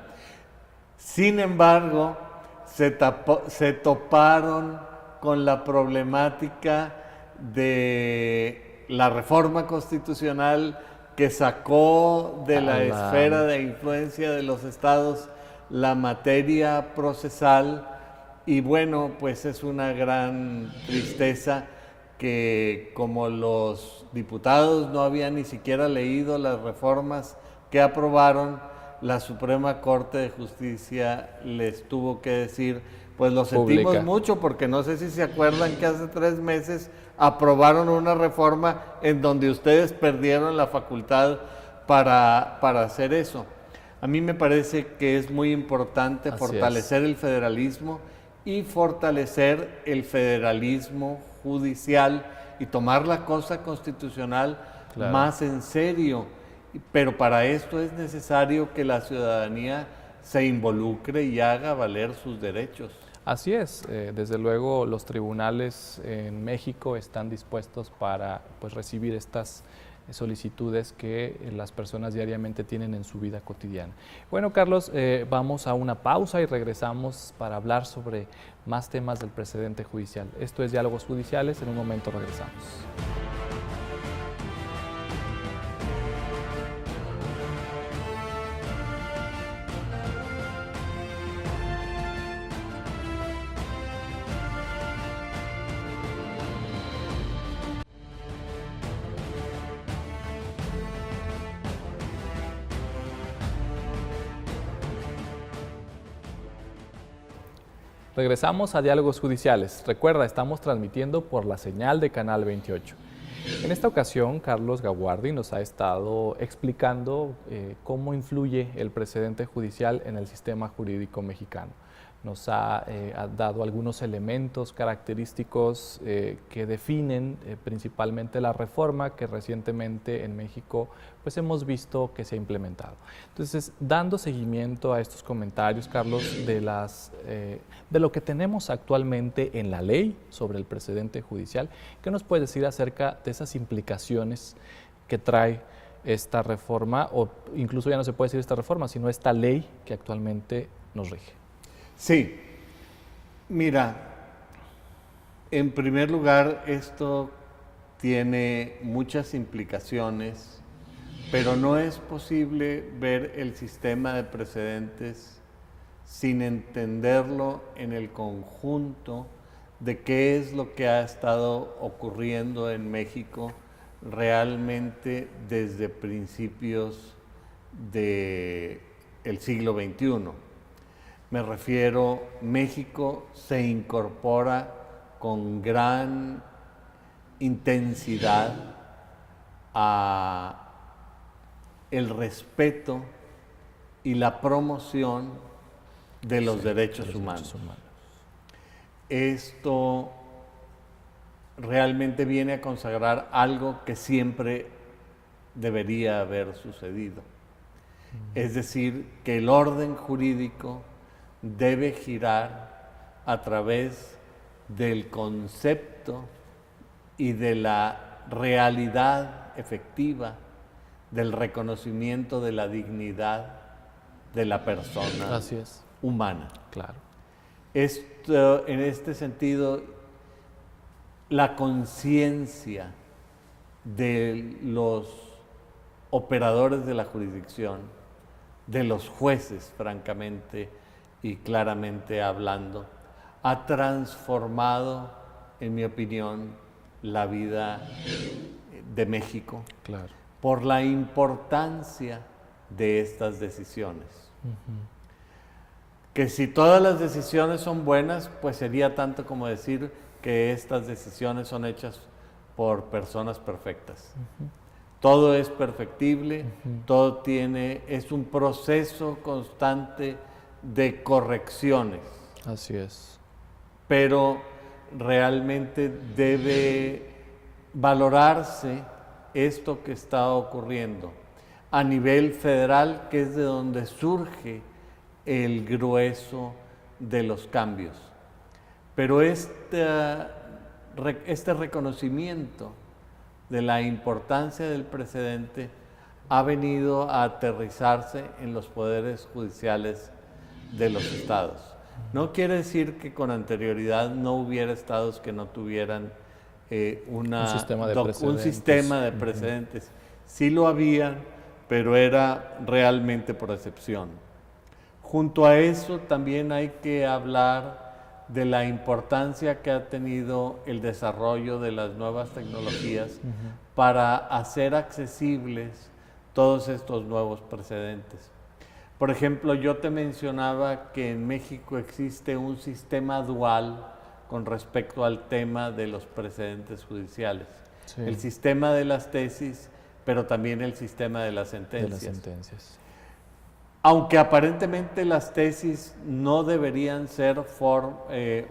Sin embargo, se toparon con la problemática de la reforma constitucional que sacó de la esfera de influencia de los estados la materia procesal, y bueno, pues es una gran tristeza que como los diputados no habían ni siquiera leído las reformas que aprobaron, la Suprema Corte de Justicia les tuvo que decir, pues lo sentimos mucho, porque no sé si se acuerdan que hace 3 meses aprobaron una reforma en donde ustedes perdieron la facultad para hacer eso. A mí me parece que es muy importante fortalecer el federalismo y fortalecer el federalismo judicial y tomar la cosa constitucional más en serio. Pero para esto es necesario que la ciudadanía se involucre y haga valer sus derechos. Así es, desde luego los tribunales en México están dispuestos para pues, recibir estas solicitudes que las personas diariamente tienen en su vida cotidiana. Bueno, Carlos, vamos a una pausa y regresamos para hablar sobre más temas del precedente judicial. Esto es Diálogos Judiciales, en un momento regresamos. Regresamos a Diálogos Judiciales. Recuerda, estamos transmitiendo por la señal de Canal 28. En esta ocasión, Carlos Gabuardi nos ha estado explicando cómo influye el precedente judicial en el sistema jurídico mexicano. Nos ha dado algunos elementos característicos que definen principalmente la reforma que recientemente en México pues hemos visto que se ha implementado. Entonces, dando seguimiento a estos comentarios, Carlos, de lo que tenemos actualmente en la ley sobre el precedente judicial, ¿qué nos puedes decir acerca de esas implicaciones que trae esta reforma, o incluso ya no se puede decir esta reforma, sino esta ley que actualmente nos rige? Sí, mira, en primer lugar, esto tiene muchas implicaciones, pero no es posible ver el sistema de precedentes sin entenderlo en el conjunto de qué es lo que ha estado ocurriendo en México realmente desde principios del siglo XXI. Me refiero, México se incorpora con gran intensidad a el respeto y la promoción de los derechos humanos. Esto realmente viene a consagrar algo que siempre debería haber sucedido. Es decir, que el orden jurídico debe girar a través del concepto y de la realidad efectiva del reconocimiento de la dignidad de la persona humana. Claro. Esto, en este sentido, la conciencia de los operadores de la jurisdicción, de los jueces, francamente y claramente hablando, ha transformado, en mi opinión, la vida de México. Claro. Por la importancia de estas decisiones. Que si todas las decisiones son buenas, pues sería tanto como decir que estas decisiones son hechas por personas perfectas. Todo es perfectible, todo es un proceso constante de correcciones. Así es. Pero realmente debe valorarse esto que está ocurriendo a nivel federal, que es de donde surge el grueso de los cambios. Pero este reconocimiento de la importancia del precedente ha venido a aterrizarse en los poderes judiciales de los estados. No quiere decir que con anterioridad no hubiera estados que no tuvieran un sistema de precedentes. Sí lo había, pero era realmente por excepción. Junto a eso también hay que hablar de la importancia que ha tenido el desarrollo de las nuevas tecnologías para hacer accesibles todos estos nuevos precedentes. Por ejemplo, yo te mencionaba que en México existe un sistema dual con respecto al tema de los precedentes judiciales. Sí. El sistema de las tesis, pero también el sistema de las sentencias. Aunque aparentemente las tesis no deberían ser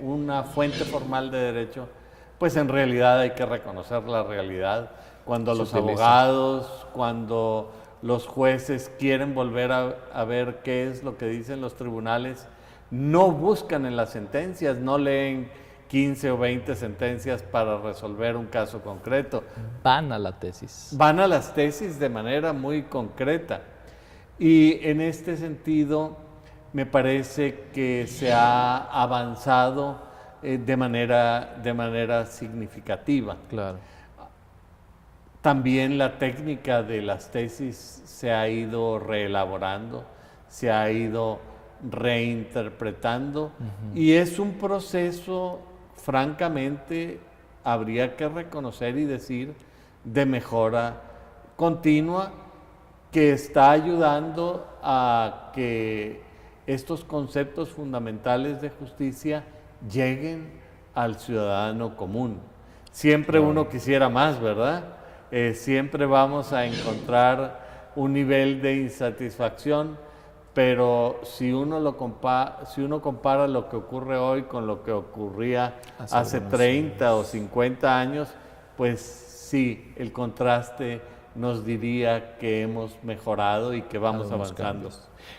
una fuente formal de derecho, pues en realidad hay que reconocer la realidad. Cuando los abogados, cuando los jueces quieren volver a ver qué es lo que dicen los tribunales, no buscan en las sentencias, no leen 15 o 20 sentencias para resolver un caso concreto. Van a la tesis. Van a las tesis de manera muy concreta. Y en este sentido, me parece que se ha avanzado de manera significativa. Claro. También la técnica de las tesis se ha ido reelaborando, se ha ido reinterpretando, y es un proceso, francamente, habría que reconocer y decir, de mejora continua, que está ayudando a que estos conceptos fundamentales de justicia lleguen al ciudadano común. Siempre uno quisiera más, ¿verdad? Siempre vamos a encontrar un nivel de insatisfacción, pero si uno compara lo que ocurre hoy con lo que ocurría hace 30 o 50 años, pues sí, el contraste nos diría que hemos mejorado y que vamos avanzando.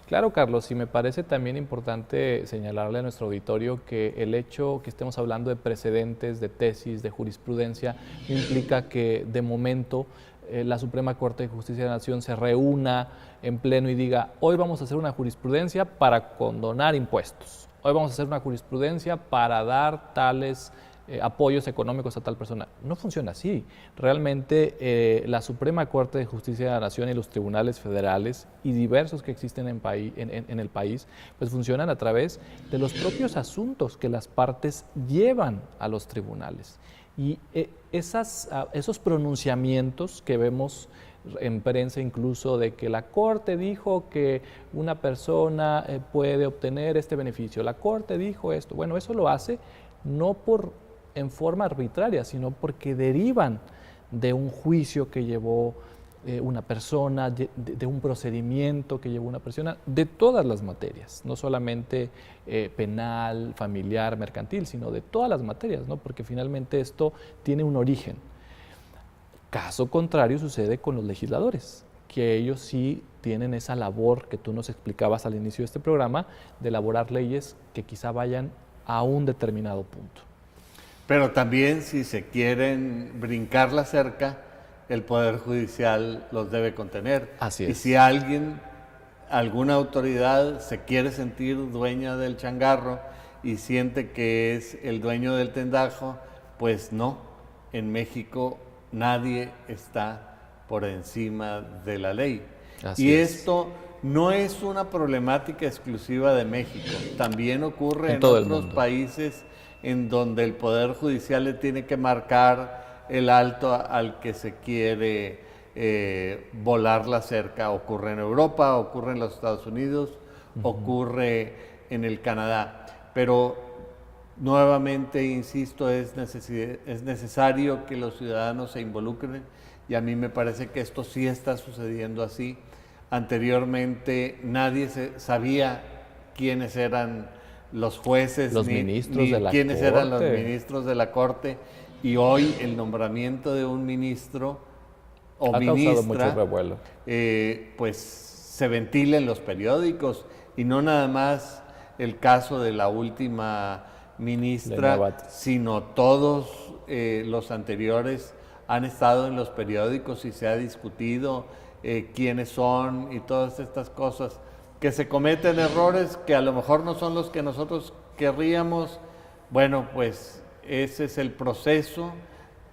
Claro, Carlos, y me parece también importante señalarle a nuestro auditorio que el hecho que estemos hablando de precedentes, de tesis, de jurisprudencia, implica que de momento la Suprema Corte de Justicia de la Nación se reúna en pleno y diga: hoy vamos a hacer una jurisprudencia para condonar impuestos, hoy vamos a hacer una jurisprudencia para dar tales apoyos económicos a tal persona. No funciona así. Realmente la Suprema Corte de Justicia de la Nación y los tribunales federales y diversos que existen en el país, pues funcionan a través de los propios asuntos que las partes llevan a los tribunales. Y esos pronunciamientos que vemos en prensa incluso de que la Corte dijo que una persona puede obtener este beneficio, la Corte dijo esto, bueno, eso lo hace no en forma arbitraria, sino porque derivan de un juicio que llevó una persona, de un procedimiento que llevó una persona, de todas las materias, no solamente penal, familiar, mercantil, sino de todas las materias, ¿no? Porque finalmente esto tiene un origen. Caso contrario sucede con los legisladores, que ellos sí tienen esa labor que tú nos explicabas al inicio de este programa, de elaborar leyes que quizá vayan a un determinado punto. Pero también si se quieren brincar la cerca, el Poder Judicial los debe contener. Así es. Y si alguna autoridad se quiere sentir dueña del changarro y siente que es el dueño del tendajo, pues no. En México nadie está por encima de la ley. Así y es. Esto no es una problemática exclusiva de México. También ocurre en todo el otros mundo. países en donde el Poder Judicial le tiene que marcar el alto al que se quiere volar la cerca. Ocurre en Europa, ocurre en los Estados Unidos, ocurre en el Canadá. Pero nuevamente, insisto, es necesario que los ciudadanos se involucren y a mí me parece que esto sí está sucediendo así. Anteriormente nadie sabía quiénes eran los jueces, los ni ministros de la quiénes Corte. eran los ministros de la Corte, y hoy el nombramiento de un ministro o ha ministra causado mucho revuelo. pues se ventila en los periódicos, y no nada más el caso de la última ministra, sino todos los anteriores han estado en los periódicos y se ha discutido quiénes son y todas estas cosas. Que se cometen errores que a lo mejor no son los que nosotros querríamos, bueno, pues ese es el proceso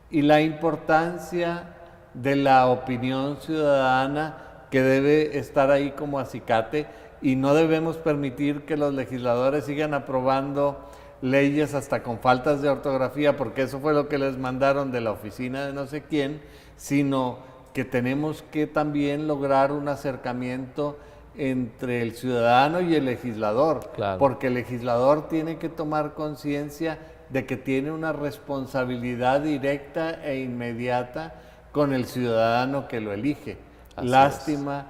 y la importancia de la opinión ciudadana que debe estar ahí como acicate, y no debemos permitir que los legisladores sigan aprobando leyes hasta con faltas de ortografía, porque eso fue lo que les mandaron de la oficina de no sé quién, sino que tenemos que también lograr un acercamiento entre el ciudadano y el legislador, claro, porque el legislador tiene que tomar conciencia de que tiene una responsabilidad directa e inmediata con el ciudadano que lo elige. Así Lástima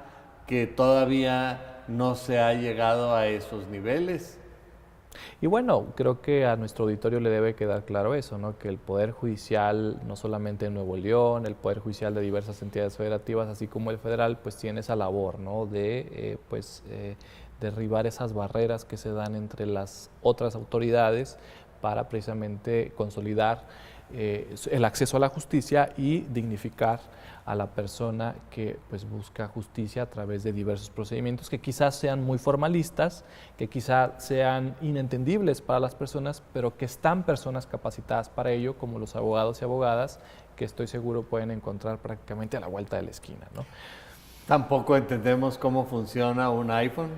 que todavía no se ha llegado a esos niveles. Y bueno, creo que a nuestro auditorio le debe quedar claro eso, ¿no? Que el Poder Judicial, no solamente en Nuevo León, el Poder Judicial de diversas entidades federativas, así como el federal, pues tiene esa labor, ¿no? De derribar esas barreras que se dan entre las otras autoridades para precisamente consolidar el acceso a la justicia y dignificar a la persona que pues busca justicia a través de diversos procedimientos que quizás sean muy formalistas, que quizás sean inentendibles para las personas, pero que están personas capacitadas para ello, como los abogados y abogadas, que estoy seguro pueden encontrar prácticamente a la vuelta de la esquina, ¿no? Tampoco entendemos cómo funciona un iPhone,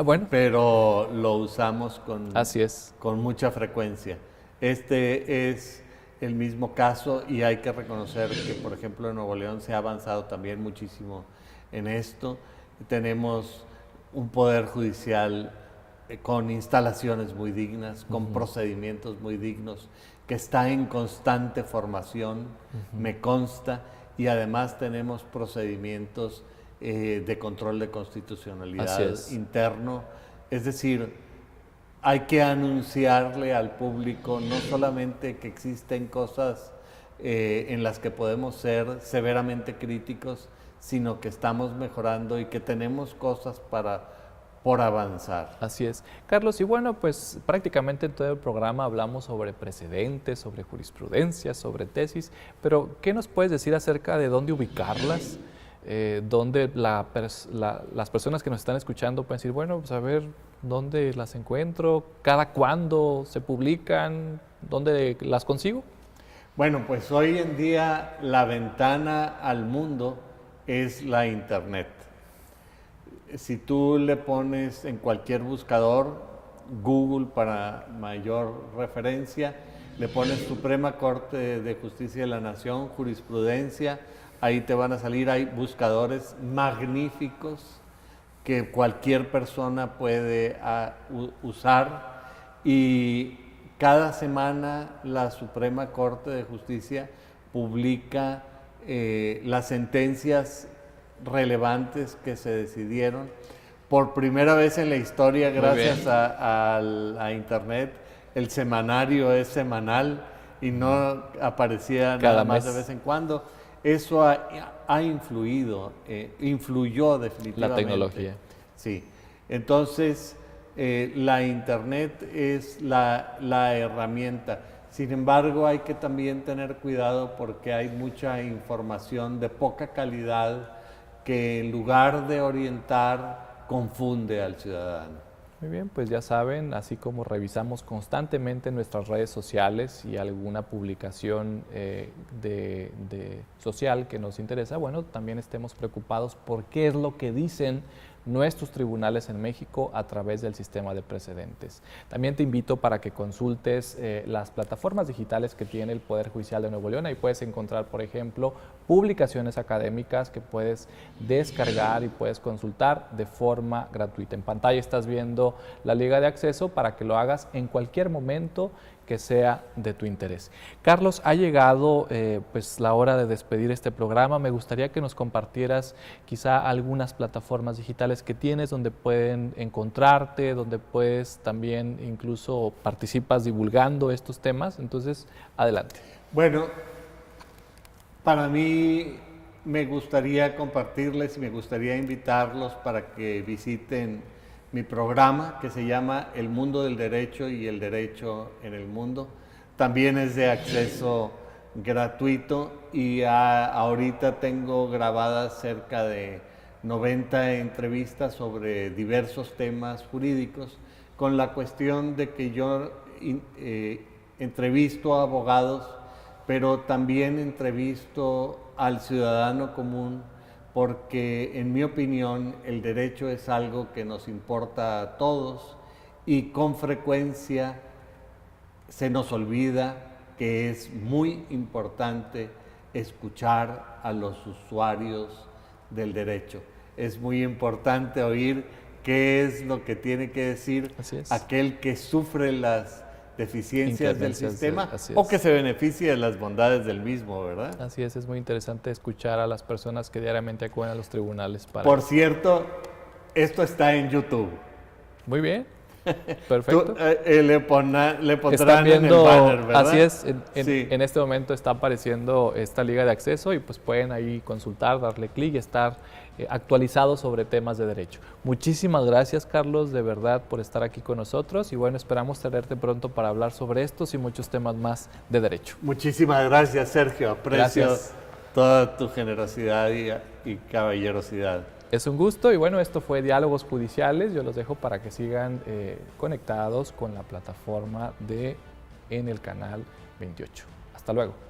bueno, pero lo usamos así es, con mucha frecuencia. Este es el mismo caso, y hay que reconocer que, por ejemplo, en Nuevo León se ha avanzado también muchísimo en esto. Tenemos un poder judicial con instalaciones muy dignas, con procedimientos muy dignos, que está en constante formación, me consta, y además tenemos procedimientos de control de constitucionalidad interno. Es decir, hay que anunciarle al público no solamente que existen cosas en las que podemos ser severamente críticos, sino que estamos mejorando y que tenemos cosas por avanzar. Así es. Carlos, y bueno, pues prácticamente en todo el programa hablamos sobre precedentes, sobre jurisprudencia, sobre tesis, pero ¿qué nos puedes decir acerca de dónde ubicarlas? donde las personas que nos están escuchando pueden decir, bueno, pues a ver, ¿dónde las encuentro? ¿Cada cuándo se publican? ¿Dónde las consigo? Bueno, pues hoy en día la ventana al mundo es la Internet. Si tú le pones en cualquier buscador, Google para mayor referencia, le pones Suprema Corte de Justicia de la Nación, jurisprudencia, ahí te van a salir, hay buscadores magníficos que cualquier persona puede usar, y cada semana la Suprema Corte de Justicia publica las sentencias relevantes que se decidieron. Por primera vez en la historia, gracias a Internet, el semanario es semanal y no aparecía nada más de vez en cuando. Eso ha influido, influyó definitivamente. La tecnología. Sí. Entonces, la Internet es la herramienta. Sin embargo, hay que también tener cuidado porque hay mucha información de poca calidad que en lugar de orientar, confunde al ciudadano. Muy bien, pues ya saben, así como revisamos constantemente nuestras redes sociales y alguna publicación social que nos interesa, bueno, también estemos preocupados por qué es lo que dicen nuestros tribunales en México a través del sistema de precedentes. También te invito para que consultes las plataformas digitales que tiene el Poder Judicial de Nuevo León. Ahí puedes encontrar, por ejemplo, publicaciones académicas que puedes descargar y puedes consultar de forma gratuita. En pantalla estás viendo la liga de acceso para que lo hagas en cualquier momento que sea de tu interés. Carlos, ha llegado pues la hora de despedir este programa. Me gustaría que nos compartieras quizá algunas plataformas digitales que tienes donde pueden encontrarte, donde puedes también incluso participas divulgando estos temas. Entonces, adelante. Bueno, para mí me gustaría compartirles y me gustaría invitarlos para que visiten mi programa que se llama El Mundo del Derecho y el Derecho en el Mundo. También es de acceso gratuito y ahorita tengo grabadas cerca de 90 entrevistas sobre diversos temas jurídicos, con la cuestión de que yo entrevisto a abogados, pero también entrevisto al ciudadano común, porque en mi opinión el derecho es algo que nos importa a todos y con frecuencia se nos olvida que es muy importante escuchar a los usuarios del derecho. Es muy importante oír qué es lo que tiene que decir aquel que sufre las deficiencias del sistema o que se beneficie de las bondades del mismo, ¿verdad? Así es muy interesante escuchar a las personas que diariamente acuden a los tribunales. Por cierto, esto está en YouTube. Muy bien, perfecto. Le pondrán viendo, en el banner, ¿verdad? Así es, Sí. En este momento está apareciendo esta liga de acceso y pues pueden ahí consultar, darle clic y estar actualizados sobre temas de derecho. Muchísimas gracias, Carlos, de verdad, por estar aquí con nosotros y bueno, esperamos tenerte pronto para hablar sobre estos y muchos temas más de derecho. Muchísimas gracias, Sergio. Aprecio toda tu generosidad y caballerosidad. Es un gusto y bueno, esto fue Diálogos Judiciales. Yo los dejo para que sigan conectados con la plataforma en el canal 28. Hasta luego.